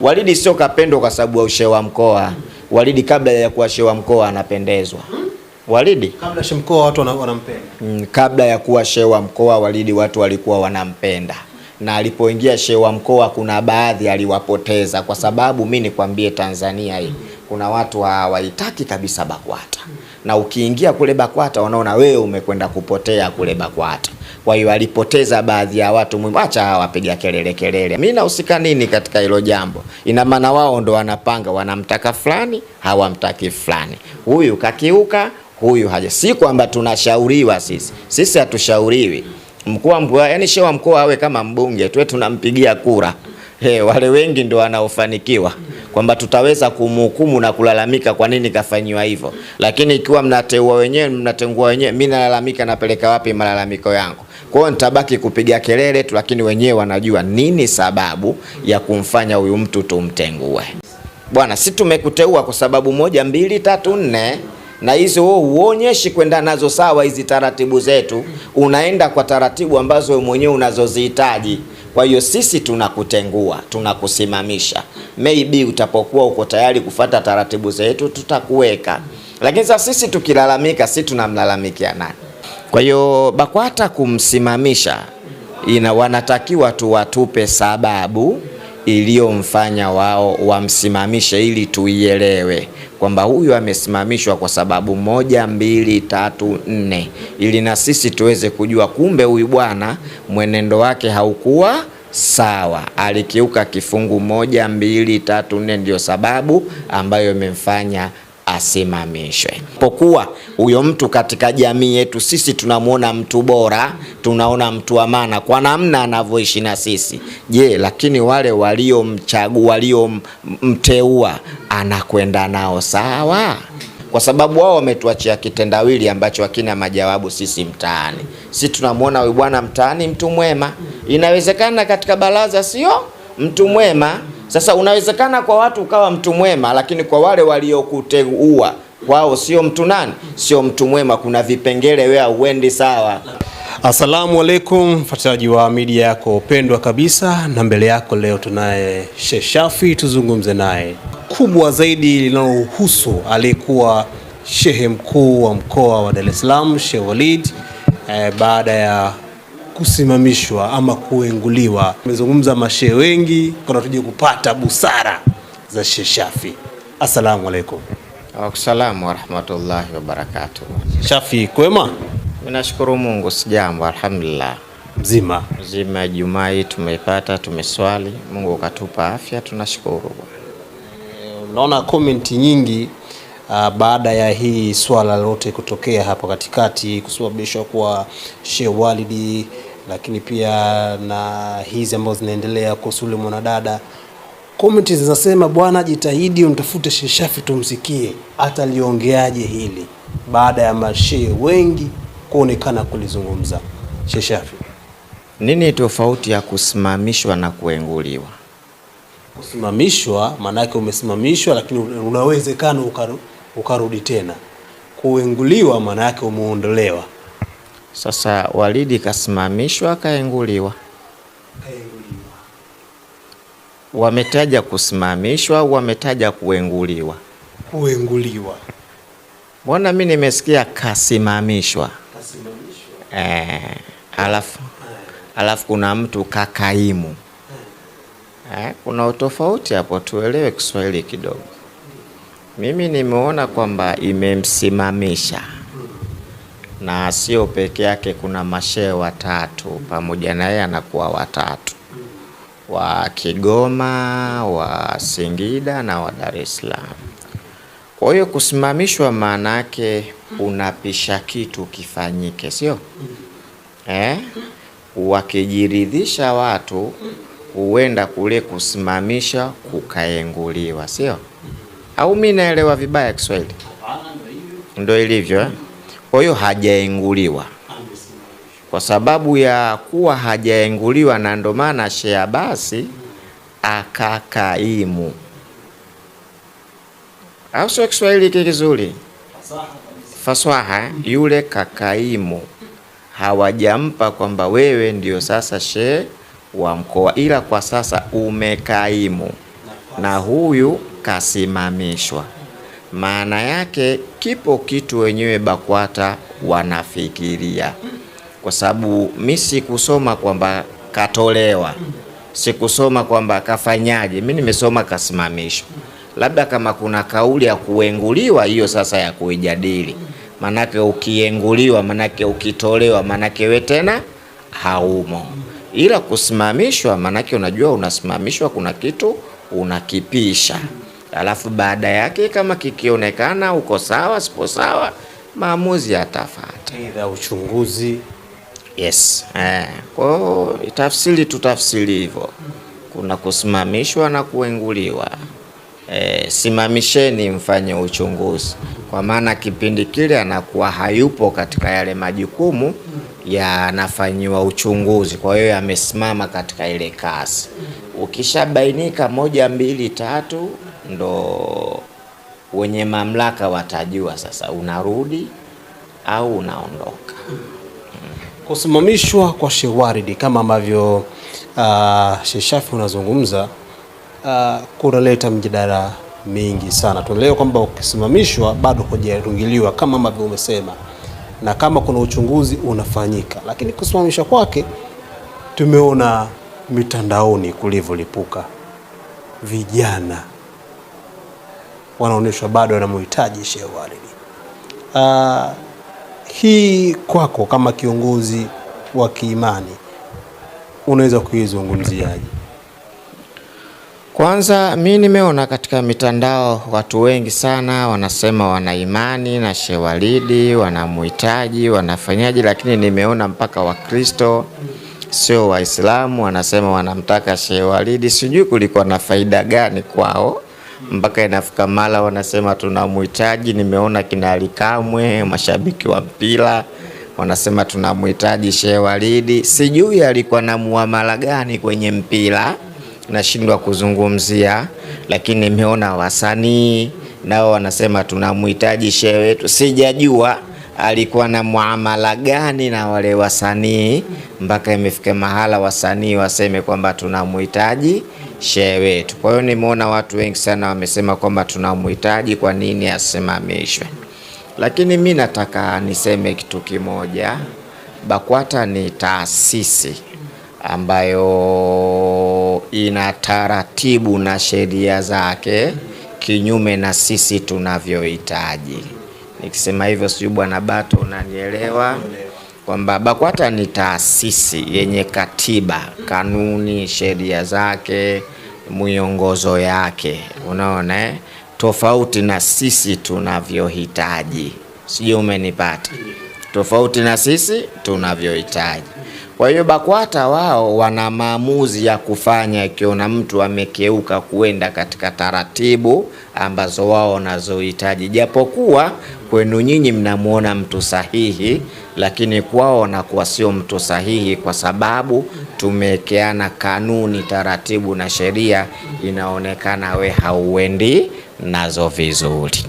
Walidi sio kapendo kwa sababu ya ushehe wa mkoa. Walidi kabla ya kuwa shehe wa mkoa anapendezwa. Walidi kabla shehe mkoa watu wanampenda. Kabla ya kuwa shehe wa mkoa Walidi watu walikuwa wanampenda. Na alipoingia shehe wa mkoa kuna baadhi aliwapoteza, kwa sababu mimi nikwambie Tanzania hii kuna watu hawaitaki kabisa BAKWATA. Na ukiingia kule BAKWATA wanaona wewe umekwenda kupotea kule BAKWATA. Kwa hiyo alipoteza baadhi ya watu muhimu. Acha hawapiga kelele. Mimi nahusika nini katika hilo jambo? Ina maana wao ndo wanapanga, wanamtaka fulani, hawamtaki fulani. Huyu kakiuka, huyu haja. Si kwamba tunashauriwa sisi. Sisi hatushauriwi. Mkuu wa mkoa, yani shehe wa mkoa awe kama mbunge, tuwe tunampigia kura. Wale wengi ndo wanaofanikiwa kwamba tutaweza kumhukumu na kulalamika kwa nini kafanywa hivyo. Lakini ikiwa mnateua wenyewe, mnatengua wenyewe, mimi nalalamika, napeleka wapi malalamiko yangu? Kwa hiyo nitabaki kupiga kelele tu, lakini wenyewe wanajua nini sababu ya kumfanya huyu mtu tumtengue. Bwana, si tumekuteua kwa sababu 1 2 3 4, na hizo uonyeshi kwenda nazo sawa hizi taratibu zetu. Unaenda kwa taratibu ambazo wewe mwenyewe unazozihitaji. Kwa hiyo sisi tunakutengua, tunakusimamisha. Maybe utapokuwa uko tayari kufuata taratibu zetu tutakuweka. Lakini sasa sisi tukilalamika, sisi tunamlalamikia nani? Kwa hiyo BAKWATA kumsimamisha wanatakiwa tu watupe sababu iliyomfanya wao wamsimamishe, ili tuielewe kwamba huyu amesimamishwa kwa sababu 1 2 3 4, ili na sisi tuweze kujua kumbe huyu bwana mwenendo wake haukuwa sawa, alikiuka kifungu 1 2 3 4, ndio sababu ambayo imemfanya asimamishwe. Pokuwa huyo mtu katika jamii yetu sisi tunamuona mtu bora, tunaona mtu wa maana kwa namna anavyoishi na sisi. Je, lakini wale waliomchagua, waliomteua anakwenda nao sawa? Kwa sababu wao wametuachia kitendawili ambacho hakina majawabu sisi mtaani. Sisi tunamuona huyu bwana mtaani mtu mwema. Inawezekana katika baraza sio mtu mwema. Sasa unawezekana kwa watu ukawa mtu mwema, lakini kwa wale waliokuteua wao sio mtu nani? Sio mtu mwema. Kuna vipengele wewe uendi sawa. Assalamu alaikum, mfuatiliaji wa media yako pendwa kabisa, na mbele yako leo tunaye Sheikh Shafii, tuzungumze naye kubwa zaidi linalohusu aliyekuwa shehe mkuu wa mkoa wa Dar es Salaam Sheikh Walid baada ya kusimamishwa ama kuenguliwa. Tumezungumza mashehe wengi, kuna tuje kupata busara za Sheikh Shafii. Assalamu alaikum. Wa salamu wa rahmatullahi wa barakatuh. Shafii, kwema? Ninashukuru Mungu, sijambo, alhamdulillah. Mzima Jumaa tumeipata, tumeswali, Mungu katupa afya, tunashukuru. Naona comment nyingi baada ya hii swala lote kutokea hapo katikati, kusababisha kwa Sheikh Walid, lakini pia na hizi ambazo zinaendelea kuhusu yule mwanadada. Comment zinasema bwana, jitahidi umtafute Sheikh Shafii tumsikie hata aliongeaje hili, baada ya mashehe wengi kuonekana kulizungumza. Sheikh Shafii, nini tofauti ya kusimamishwa na kuenguliwa? Kusimamishwa maana yake umesimamishwa, lakini unawezekana ukarudi tena. Kuenguliwa maana yake umeondolewa. Sasa Walidi kasimamishwa, kaenguliwa. Wametaja kusimamishwa au wametaja kuenguliwa? Kuenguliwa. Mbona mimi nimesikia kasimamishwa? Alafu kuna mtu kakaimu. Kuna utofauti hapo, tuelewe Kiswahili kidogo. Mimi nimeona kwamba imemsimamisha, na sio peke yake, kuna mashehe watatu pamoja na yeye anakuwa watatu, wa Kigoma, wa Singida na wa Dar es Salaam. Kwa hiyo kusimamishwa maana yake unapisha kitu kifanyike, sio? Wakijiridhisha watu huenda kule kusimamisha kukaenguliwa, sio? Au mimi naelewa vibaya Kiswahili? Ndio ilivyo. Kwa hiyo hajaenguliwa kwa sababu ya kuwa hajaenguliwa, na ndo maana Sheikh basi akakaimu. Au sio Kiswahili kizuri? Faswaha, yule kakaimu. Hawajampa kwamba wewe ndio sasa shehe wa mkoa, ila kwa sasa umekaimu. na huyu kasimamishwa. Maana yake kipo kitu wenyewe BAKWATA wanafikiria, kwa sababu mimi sikusoma kwamba katolewa, sikusoma kwamba kafanyaje, mimi nimesoma kasimamishwa. Labda kama kuna kauli ya kuenguliwa, hiyo sasa ya kuijadili. Manake ukienguliwa, manake ukitolewa, manake we tena haumo. Ila kusimamishwa, manake unajua unasimamishwa, kuna kitu unakipisha, alafu baada yake kama kikionekana uko sawa, sipo sawa, maamuzi yatafuata, aidha uchunguzi. Yes. Kwa hiyo tutafsiri hivyo, kuna kusimamishwa na kuenguliwa. Simamisheni mfanye uchunguzi, kwa maana kipindi kile anakuwa hayupo katika yale majukumu yanafanyiwa uchunguzi, kwa hiyo amesimama katika ile kazi. Ukishabainika 1, 2, 3, ndo wenye mamlaka watajua sasa unarudi au unaondoka. Kusimamishwa kwa Sheikh Waridi kama ambavyo Sheikh Shafii unazungumza, kunaleta mjadala mingi sana. Tunaelewa kwamba ukisimamishwa bado hujarungiliwa kama ambavyo umesema, na kama kuna uchunguzi unafanyika, lakini kusimamishwa kwake tumeona mitandaoni kulivyolipuka, vijana wanaonyeshwa bado wanamhitaji Sheikh Waridi. Hii kwako kama kiongozi wa kiimani unaweza kuizungumziaje? Kwanza mimi nimeona katika mitandao watu wengi sana wanasema wana imani na Sheikh Waridi, wanamhitaji, wanafanyaje, lakini nimeona mpaka Wakristo sio Waislamu wanasema wanamtaka Sheikh Waridi. Sijui kulikuwa na faida gani kwao mpaka inafika mala wanasema tunamhitaji. Nimeona kina Ali Kamwe, mashabiki wa mpira wanasema tunamhitaji Sheikh Waridi. Sijui alikuwa na muamala gani kwenye mpira, nashindwa kuzungumzia, lakini nimeona wasanii nao wanasema tunamhitaji shehe wetu. Sijajua alikuwa na muamala gani na wale wasanii mpaka imefika mahala wasanii waseme kwamba tunamhitaji shehe wetu. Kwa hiyo nimeona watu wengi sana wamesema kwamba tunamhitaji, kwa nini asimamishwe. Lakini mimi nataka niseme kitu kimoja. BAKWATA ni taasisi ambayo ina taratibu na sheria zake kinyume na sisi tunavyohitaji. Nikisema hivyo sijui Bwana Bato unanielewa, kwamba BAKWATA ni taasisi yenye katiba, kanuni, sheria zake, miongozo yake, unaona, tofauti na sisi tunavyohitaji. Sijui umenipata? Tofauti na sisi tunavyohitaji. Kwa hiyo BAKWATA wao wana maamuzi ya kufanya ikiona mtu amekeuka kuenda katika taratibu ambazo wao wanazohitaji. Japokuwa kwenu nyinyi mnamuona mtu sahihi, lakini kwao wanakuwa sio mtu sahihi, kwa sababu tumewekeana kanuni, taratibu na sheria, inaonekana we hauendi nazo vizuri.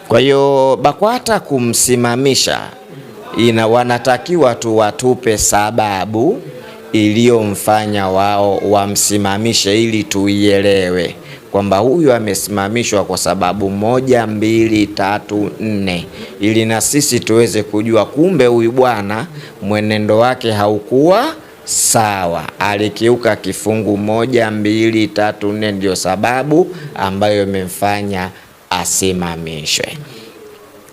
Kwa hiyo BAKWATA kumsimamisha wanatakiwa tu watupe sababu iliyomfanya wao wamsimamishe, ili tuielewe kwamba huyu amesimamishwa kwa sababu 1, 2, 3, 4, ili na sisi tuweze kujua kumbe huyu bwana mwenendo wake haukuwa sawa, alikiuka kifungu 1, 2, 3, 4, ndio sababu ambayo imemfanya asimamishwe.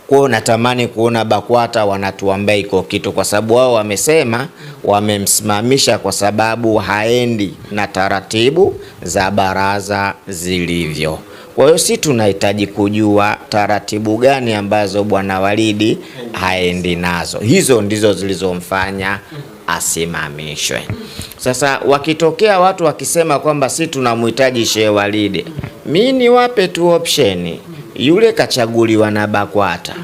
Kwa natamani kuona BAKWATA wanatuambia iko kitu, kwa sababu wao wamesema wamemsimamisha kwa sababu haendi na taratibu za baraza zilivyo. Kwa hiyo si tunahitaji kujua taratibu gani ambazo Bwana Waridi haendi nazo. Hizo ndizo zilizomfanya asimamishwe. Sasa wakitokea watu wakisema kwamba si tunamhitaji Sheikh Waridi, mimi niwape tu option. Yule kachaguliwa na BAKWATA,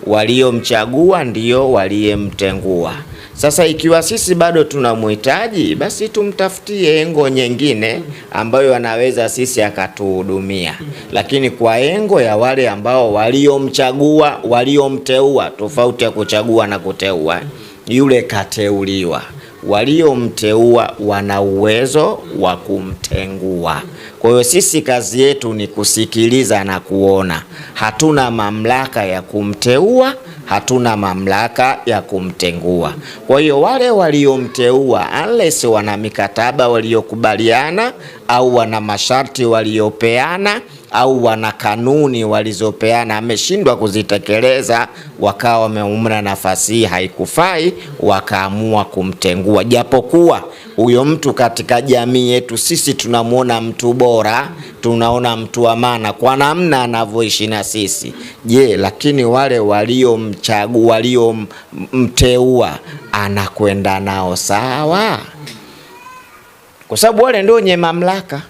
waliomchagua ndio waliyemtengua. Sasa ikiwa sisi bado tunamhitaji, basi tumtafutie engo nyingine ambayo anaweza sisi akatuhudumia. Lakini kwa engo ya wale ambao waliomchagua, waliomteua, tofauti ya kuchagua na kuteua, yule kateuliwa, waliomteua wana uwezo wa kumtengua. Kwa hiyo sisi kazi yetu ni kusikiliza na kuona. Hatuna mamlaka ya kumteua, hatuna mamlaka ya kumtengua. Kwa hiyo wale waliomteua, unless wana mikataba waliokubaliana au wana masharti waliopeana au wana kanuni walizopeana, ameshindwa kuzitekeleza, wakawa wameumra nafasi hii haikufai, wakaamua kumtengua. Japokuwa huyo mtu katika jamii yetu sisi tunamuona mtu bora, tunaona mtu wa maana kwa namna anavyoishi na sisi. Je, lakini wale waliomchagua, waliomteua, anakwenda nao sawa? Kwa sababu wale ndio wenye mamlaka.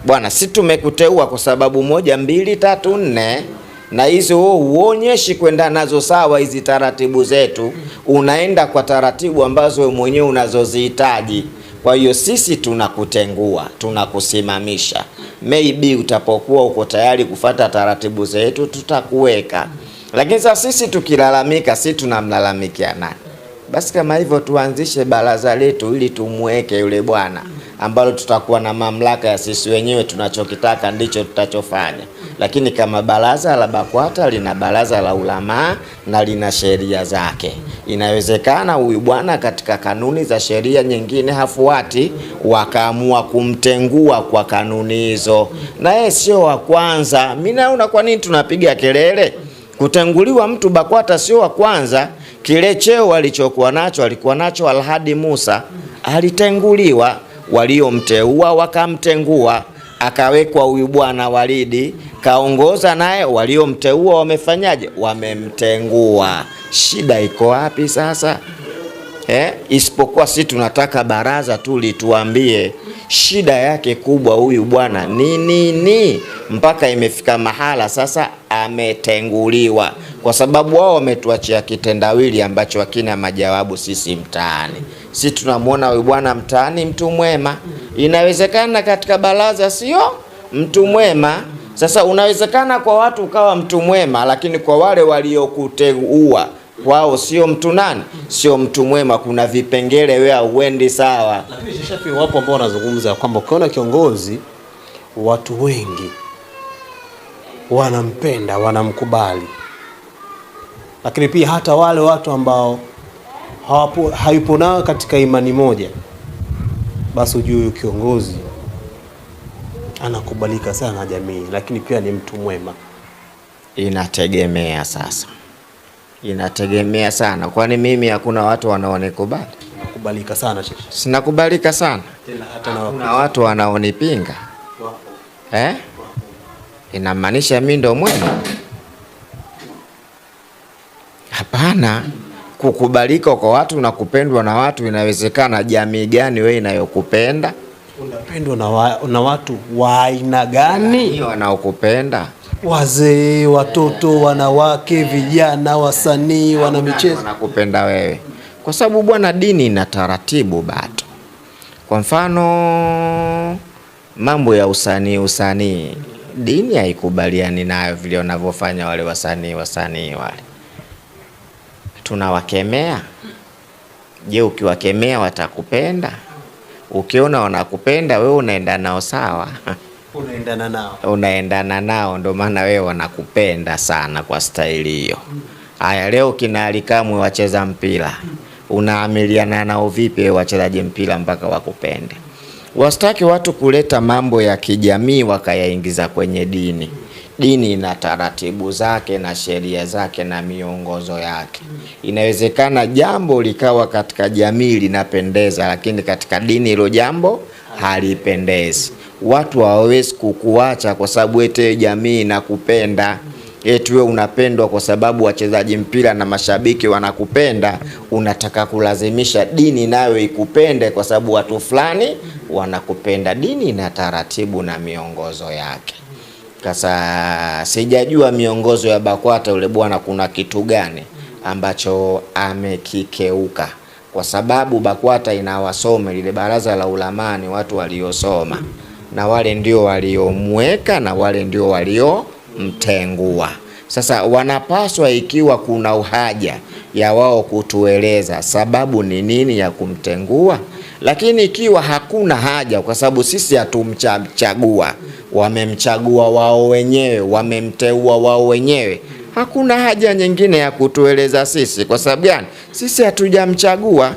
Bwana, si tumekuteua kwa sababu 1, 2, 3, 4, na hizo uonyeshi kwenda nazo sawa. Hizi taratibu zetu unaenda kwa taratibu ambazo wewe mwenyewe unazozihitaji. Kwa hiyo sisi tunakutengua, tunakusimamisha. Maybe utapokuwa uko tayari kufata taratibu zetu tutakuweka. Lakini sasa sisi tukilalamika, si tunamlalamikia nani? Basi kama hivyo tuanzishe baraza letu ili tumweke yule bwana, ambalo tutakuwa na mamlaka ya sisi wenyewe, tunachokitaka ndicho tutachofanya. Lakini kama baraza la BAKWATA lina baraza la ulamaa na lina sheria zake, inawezekana huyu bwana katika kanuni za sheria nyingine hafuati, wakaamua kumtengua kwa kanuni hizo, na yeye sio wa kwanza. Mimi naona kwa nini tunapiga kelele? Kutenguliwa mtu BAKWATA sio wa kwanza. Kile cheo alichokuwa nacho, alikuwa nacho Alhadi Musa, alitenguliwa, waliomteua wakamtengua, akawekwa huyu bwana Walidi kaongoza, naye waliomteua wamefanyaje? Wamemtengua. Shida iko wapi sasa? Isipokuwa si tunataka baraza tu lituambie shida yake kubwa huyu bwana ni nini, mpaka imefika mahala sasa ametenguliwa, kwa sababu wao wametuachia kitendawili ambacho hakina majawabu. Sisi mtaani, si tunamuona huyu bwana mtaani mtu mwema. Inawezekana katika baraza sio mtu mwema. Sasa unawezekana kwa watu ukawa mtu mwema, lakini kwa wale waliokuteua wao sio mtu nani, sio mtu mwema. Kuna vipengele wewe uendi sawa. Lakini Shafi, wapo ambao wanazungumza kwamba ukiona kiongozi watu wengi wanampenda, wanamkubali, lakini pia hata wale watu ambao hayupo nao katika imani moja, basi ujue huyu kiongozi anakubalika sana na jamii, lakini pia ni mtu mwema. Inategemea sasa, inategemea sana. Kwani mimi hakuna watu wanaonikubali? Nakubalika sana shekhi. Sinakubalika sana tena, hata na watu wanaonipinga. Inamaanisha mimi ndo mwema? Hapana. Kukubalika kwa watu na kupendwa na watu inawezekana. Jamii gani wewe inayokupenda? Unapendwa na watu wa aina gani? Wanaokupenda wazee, watoto, wanawake, vijana, wasanii, wana michezo. Wanakupenda wewe kwa sababu bwana, dini ina taratibu bado. Kwa mfano mambo ya usanii, dini haikubaliani nayo vile wanavyofanya wale wasanii wale. Tunawakemea. Je, ukiwakemea watakupenda? Ukiona wanakupenda wewe unaenda nao sawa, unaendana nao, ndio maana wewe wanakupenda sana kwa staili hiyo. Haya, leo kina Alikamwe wacheza mpira, unaamiliana nao vipi wachezaji mpira mpaka wakupende? Wastaki watu kuleta mambo ya kijamii wakayaingiza kwenye dini. Dini ina taratibu zake na sheria zake na miongozo yake. Inawezekana jambo likawa katika jamii linapendeza, lakini katika dini hilo jambo halipendezi. Watu hawawezi kukuacha kwa sababu eti jamii inakupenda, eti wewe unapendwa kwa sababu wachezaji mpira na mashabiki wanakupenda. Unataka kulazimisha dini nayo ikupende kwa sababu watu fulani wanakupenda. Dini ina taratibu na miongozo yake. Sasa sijajua miongozo ya BAKWATA yule bwana kuna kitu gani ambacho amekikeuka, kwa sababu BAKWATA inawasome lile baraza la ulamani watu waliosoma, na wale ndio waliomweka na wale ndio waliomtengua. Sasa wanapaswa, ikiwa kuna uhaja ya wao kutueleza sababu ni nini ya kumtengua, Lakini ikiwa hakuna haja, kwa sababu sisi hatumchagua, wamemchagua wao wenyewe, wamemteua wao wenyewe, hakuna haja nyingine ya kutueleza sisi. Kwa sababu gani? Sisi hatujamchagua.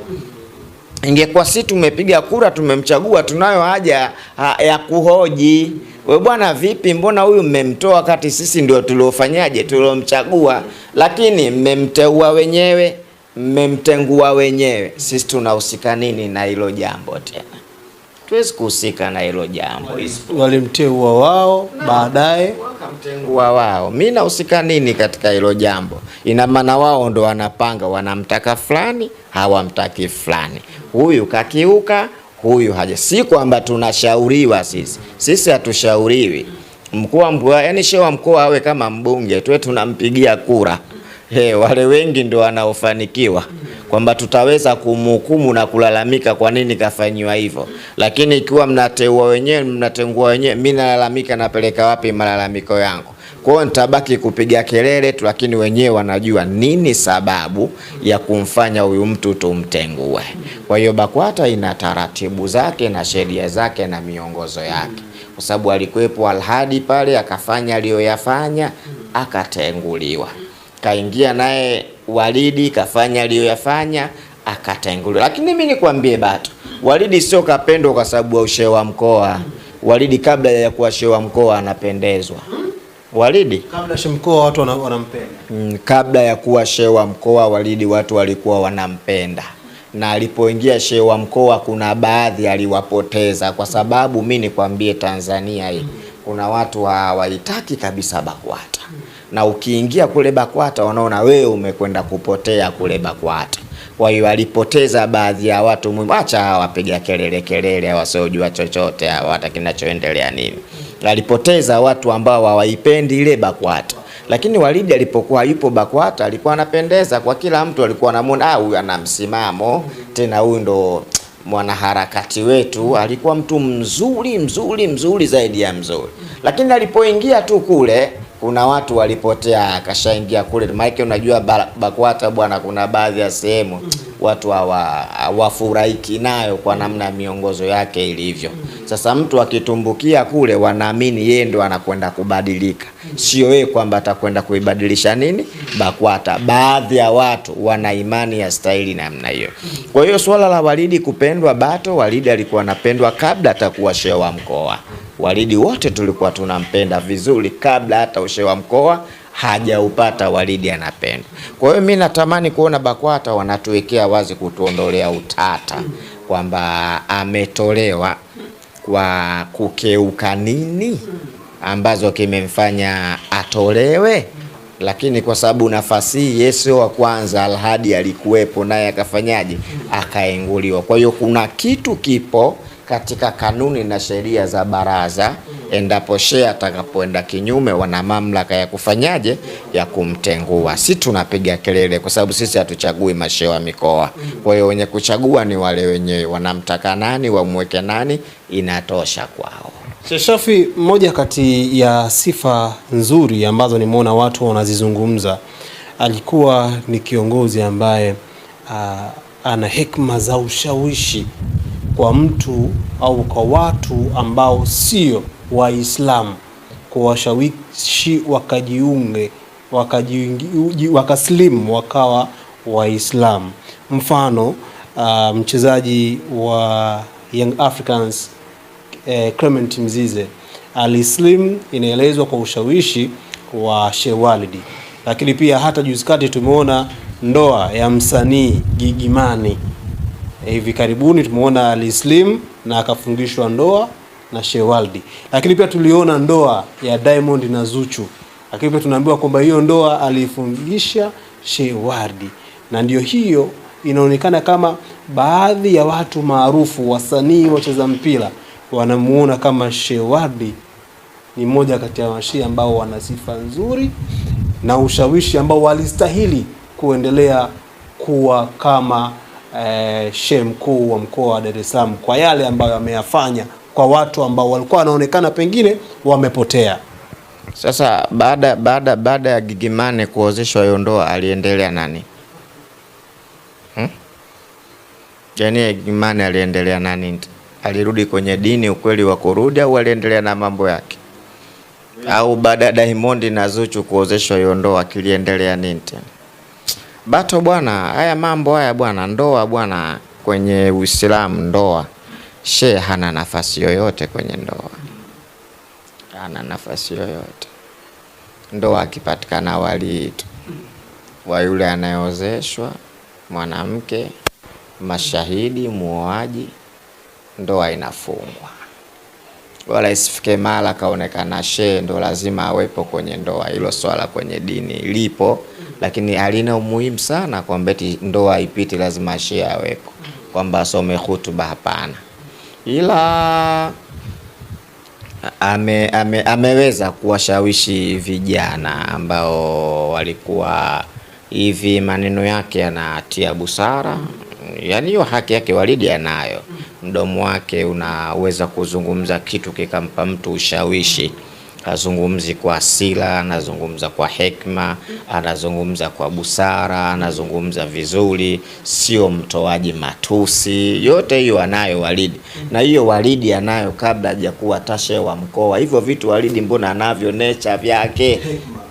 Ingekuwa sisi tumepiga kura tumemchagua, tunayo haja ya kuhoji, we bwana vipi, mbona huyu mmemtoa wakati sisi ndio tuliofanyaje, tuliomchagua? Lakini mmemteua wenyewe, mmemtengua wenyewe, sisi tunahusika nini na hilo jambo tena? Tuwezi kuhusika na hilo jambo. Walimteua wao, baadaye wakamtengua wao. Mimi nahusika nini katika hilo jambo? Ina maana wao ndo wanapanga, wanamtaka fulani, hawamtaki fulani, huyu kakiuka, huyu haja. Si kwamba tunashauriwa sisi hatushauriwi. Mkuu wa mkoa, yani shehe wa mkoa awe kama mbunge tuwe tunampigia kura. Wale wengi ndio wanaofanikiwa, kwamba tutaweza kumhukumu na kulalamika kwa nini kafanywa hivyo. Lakini ikiwa mnateua wenyewe, mnatengua wenyewe, mimi nalalamika, napeleka wapi malalamiko yangu? Kwa hiyo nitabaki kupiga kelele tu, lakini wenyewe wanajua nini sababu ya kumfanya huyu mtu tumtengue. Kwa hiyo BAKWATA ina taratibu zake na sheria zake na miongozo yake, kwa sababu alikuwepo Alhadi pale akafanya aliyoyafanya akatenguliwa, kaingia naye Walidi kafanya aliyoyafanya akatenguliwa. Lakini mimi nikwambie Bato, Walidi sio kapendwa kwa sababu ya ushehe wa mkoa. Walidi kabla ya kuwa shehe wa mkoa anapendezwa. Walidi kabla shehe mkoa watu wanampenda. Kabla ya kuwa shehe wa mkoa Walidi watu walikuwa wanampenda, na alipoingia shehe wa mkoa kuna baadhi aliwapoteza, kwa sababu mimi nikwambie Tanzania hii kuna watu hawaitaki kabisa BAKWATA, na ukiingia kule BAKWATA wanaona wewe umekwenda kupotea kule BAKWATA. Kwa hiyo alipoteza baadhi ya watu muhimu. Acha wapiga kelele wasiojua chochote, hata kinachoendelea nini. Alipoteza watu ambao hawaipendi ile BAKWATA. Lakini Walidi alipokuwa yupo BAKWATA alikuwa anapendeza kwa kila mtu, alikuwa anamuona huyu ana msimamo, tena huyu ndo mwanaharakati wetu, alikuwa mtu mzuri zaidi ya mzuri. Lakini alipoingia tu kule kuna watu walipotea, akashaingia kule. Maana unajua BAKWATA bwana, kuna baadhi ya sehemu watu hawafurahiki nayo kwa namna miongozo yake ilivyo. Sasa mtu akitumbukia kule wanaamini yeye ndo anakwenda kubadilika, sio yeye kwamba atakwenda kuibadilisha nini BAKWATA. Baadhi ya watu wana imani ya staili namna hiyo. Kwa hiyo swala la Walidi kupendwa Bato, Walidi alikuwa anapendwa kabla atakuwa shehe wa mkoa. Walidi wote tulikuwa tunampenda vizuri kabla hata ushehe wa mkoa hajaupata. Walidi anapendwa. Kwa hiyo mimi natamani kuona BAKWATA wanatuwekea wazi, kutuondolea utata kwamba ametolewa kwa kukeuka nini ambazo kimemfanya atolewe. Lakini kwa sababu nafasi hii Yesu wa kwanza Alhadi alikuwepo naye akafanyaje, akaenguliwa. Kwa hiyo kuna kitu kipo katika kanuni na sheria za baraza, endapo shehe atakapoenda kinyume wana mamlaka ya kufanyaje, ya kumtengua. Si tunapiga kelele kwa sababu sisi hatuchagui mashehe wa mikoa. Kwa hiyo wenye kuchagua ni wale wenyewe, wanamtaka nani wamweke nani, inatosha kwao. Sheikh Shafii, moja kati ya sifa nzuri ambazo nimeona watu wanazizungumza, alikuwa ni kiongozi ambaye ana hekima za ushawishi kwa mtu au kwa watu ambao sio Waislamu, kuwashawishi wakaslimu wakawa Waislamu. Mfano mchezaji wa Young Africans Clement Mzize alislim, inaelezwa kwa ushawishi wa Sheikh Walidi. Lakini pia hata juzi kati tumeona ndoa ya msanii Gigy Money. Hivi karibuni tumeona alislim na akafungishwa ndoa na Sheikh Walidi. Lakini pia tuliona ndoa ya Diamond na Zuchu. Lakini pia tunaambiwa kwamba hiyo ndoa alifungisha Sheikh Walidi. Na ndio hiyo inaonekana kama baadhi ya watu maarufu, wasanii, wacheza mpira, wanamuona kama Sheikh Walidi ni mmoja kati ya mashehe ambao wana sifa nzuri na ushawishi ambao walistahili kuendelea kuwa kama shehe mkuu wa mkoa wa Dar es Salaam, kwa yale ambayo ameyafanya kwa watu ambao walikuwa wanaonekana pengine wamepotea. Sasa baada ya Gigy Money kuozeshwa hiyo ndoa, aliendelea nani? Yaani Imani aliendelea na nini? Alirudi kwenye dini ukweli wa kurudi, au aliendelea na mambo yake? Au baada ya Diamond na Zuchu kuozeshwa hiyo ndoa kiliendelea nini tena? Bato bwana, haya mambo haya bwana, ndoa bwana, kwenye Uislamu ndoa, shehe hana nafasi yoyote kwenye ndoa. Hana nafasi yoyote. Ndoa akipatikana wali wa yule anayeozeshwa mwanamke, mashahidi, muoaji, ndoa inafungwa. Wala isifike mara kaonekana shehe ndo lazima awepo kwenye ndoa. Hilo swala kwenye dini lipo, lakini halina umuhimu sana kwamba eti ndoa ipiti lazima shehe awepo, kwamba asome hutuba, hapana. Ila ameweza kuwashawishi vijana ambao walikuwa hivi, maneno yake yanatia busara. Yaani hiyo haki yake Walidi anayo. Mdomo wake unaweza kuzungumza kitu kikampa mtu ushawishi. Azungumzi kwa hasira, anazungumza kwa hekima, anazungumza kwa busara, anazungumza vizuri, sio mtoaji matusi. Yote hiyo anayo Walidi. Na hiyo Walidi anayo kabla hajakuwa tashe wa mkoa. Hivyo vitu Walidi mbona anavyo, nature vyake,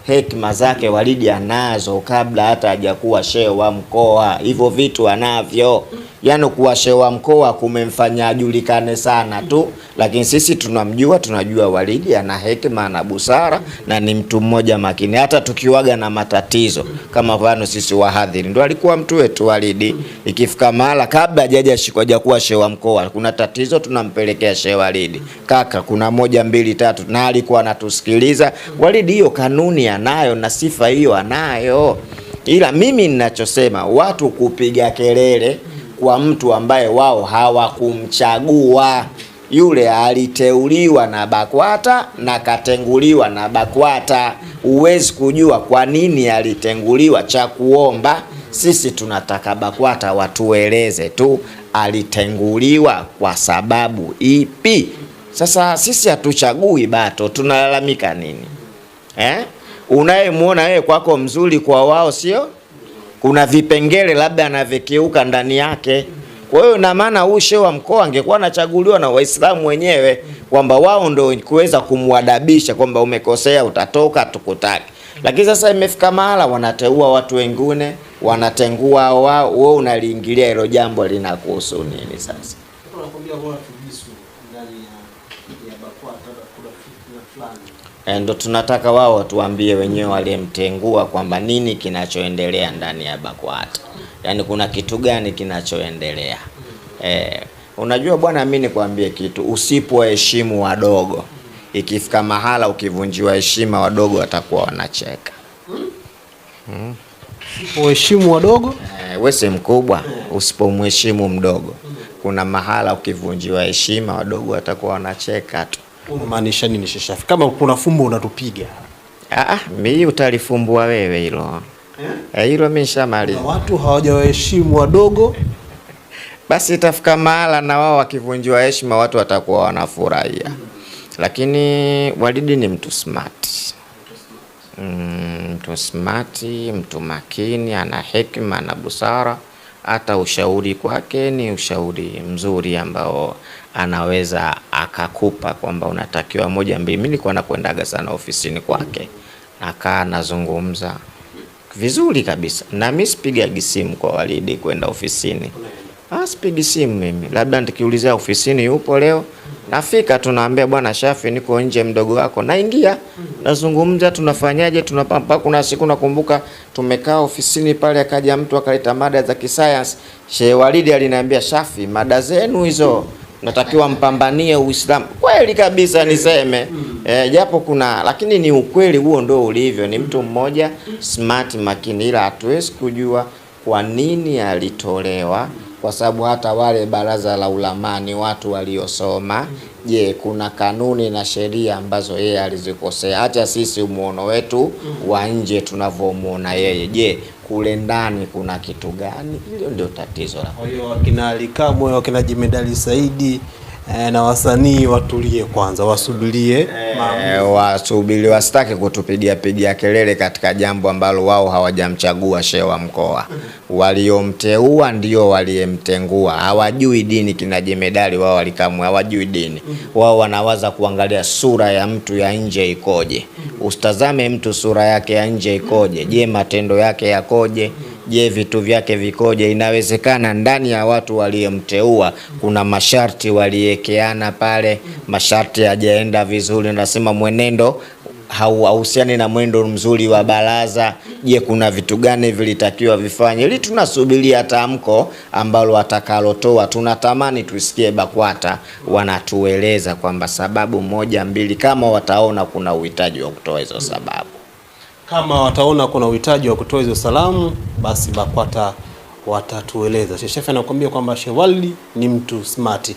hekima zake Walidi anazo kabla hata hajakuwa shehe wa mkoa. Hivyo vitu anavyo. Yaani kuwa shehe wa mkoa kumemfanya ajulikane sana tu, lakini sisi tunamjua, tunajua Walidi ana hekima na busara na ni mtu mmoja makini. Hata tukiwaga na matatizo kama mfano sisi wahadhiri, ndo alikuwa mtu wetu Walidi. Ikifika mahala kabla hajaja kuwa shehe wa mkoa, kuna tatizo tunampelekea shehe Walidi, kaka kuna 1 2 3, na alikuwa anatusikiliza. Walidi hiyo kanuni anayo na sifa hiyo anayo. Ila mimi ninachosema, watu kupiga kelele kwa mtu ambaye wao hawakumchagua. Yule aliteuliwa na BAKWATA na katenguliwa na BAKWATA. Uwezi kujua kwa nini alitenguliwa, cha kuomba sisi tunataka BAKWATA watueleze tu alitenguliwa kwa sababu ipi. Sasa sisi hatuchagui Bato, tunalalamika nini? Unayemuona wewe kwako mzuri, kwa wao sio? Kuna vipengele labda anavikiuka ndani yake. Kwa hiyo na maana huyu shehe wa mkoa angekuwa anachaguliwa na Waislamu wenyewe, kwamba wao ndio kuweza kumwadabisha kwamba umekosea, utatoka, tukutaki. Lakini sasa imefika mahala wanateua watu wengine, wanatengua wao, wewe unaliingilia hilo jambo, linakuhusu nini sasa? Tunakwambia watu jisu ndani ya BAKWATA kuna fikra fulani. Ndo tunataka wao watuambie wenyewe waliyemtengua kwamba nini kinachoendelea ndani ya BAKWATA. Yaani kuna kitu gani kinachoendelea. Unajua bwana, mimi nikwambie kitu, usipoheshimu wadogo, ikifika mahala ukivunjiwa heshima, wadogo watakuwa wanacheka. Usipoheshimu wadogo, wewe si mkubwa, usipomheshimu mdogo, kuna mahala ukivunjiwa heshima, wadogo watakuwa wanacheka tu. Unamaanisha nini Shafi? Kama kuna fumbo unatupiga. Mimi utalifumbua wewe hilo. Hilo mimi nishamali. Watu hawajawaheshimu wadogo. Basi itafika mahala na wao wakivunjiwa heshima, watu watakuwa wanafurahia. Lakini Walidi ni mtu smart. Mtu smart, mtu makini, ana hekima na busara. Hata ushauri kwake ni ushauri mzuri ambao anaweza akakupa kwamba unatakiwa 1 2. Mimi nilikuwa nakwendaga sana ofisini kwake, akaa nazungumza vizuri kabisa. Na mimi sipigagi simu kwa Walidi kwenda ofisini. Sipigi simu mimi. Labda nikiulizia ofisini yupo leo, nafika tunaambia bwana Shafi niko nje mdogo wako, naingia nazungumza tunafanyaje, tunapamba. Kuna siku nakumbuka tumekaa ofisini pale, akaja mtu akaleta mada za kisayansi. Shehe Walidi aliniambia, Shafi mada zenu hizo natakiwa mpambanie Uislamu. Kweli kabisa niseme, japo kuna, lakini ni ukweli huo ndo ulivyo. Ni mtu mmoja smart makini, ila hatuwezi kujua kwa nini alitolewa, kwa sababu hata wale baraza la ulama ni watu waliosoma. Je, kuna kanuni na sheria ambazo yeye alizikosea? Acha sisi umuono wetu wa nje tunavyomuona yeye, je kule ndani kuna kitu gani? Hilo ndio tatizo la. Kwa hiyo wakina Ali Kamwe, wakina Jemedali Saidi, na wasanii watulie kwanza, wasubirie wasubiri, wasitaki kutupigia kelele katika jambo ambalo wao hawajamchagua shehe wa mkoa. Waliomteua ndio waliyemtengua. Hawajui dini kina Jemedali, wao walikamwe hawajui dini. Wao wanawaza kuangalia sura ya mtu ya nje ikoje. Usitazame mtu sura yake ya nje ikoje. Je, matendo yake yakoje? Je, vitu vyake vikoje? Inawezekana ndani ya watu waliyemteua kuna masharti waliekeana pale, masharti hajaenda vizuri, nasema mwenendo hauhusiani na mwendo mzuri wa baraza. Je, kuna vitu gani vilitakiwa vifanye? Ili tunasubiria tamko ambalo atakalotoa. Tunatamani tusikie BAKWATA wanatueleza kwamba sababu moja mbili, kama wataona kuna uhitaji wa kutoa hizo sababu. Kama wataona kuna uhitaji wa kutoa hizo salamu, basi BAKWATA watatueleza. Sheikh Shafii anakuambia kwamba Sheikh Walid ni mtu smart.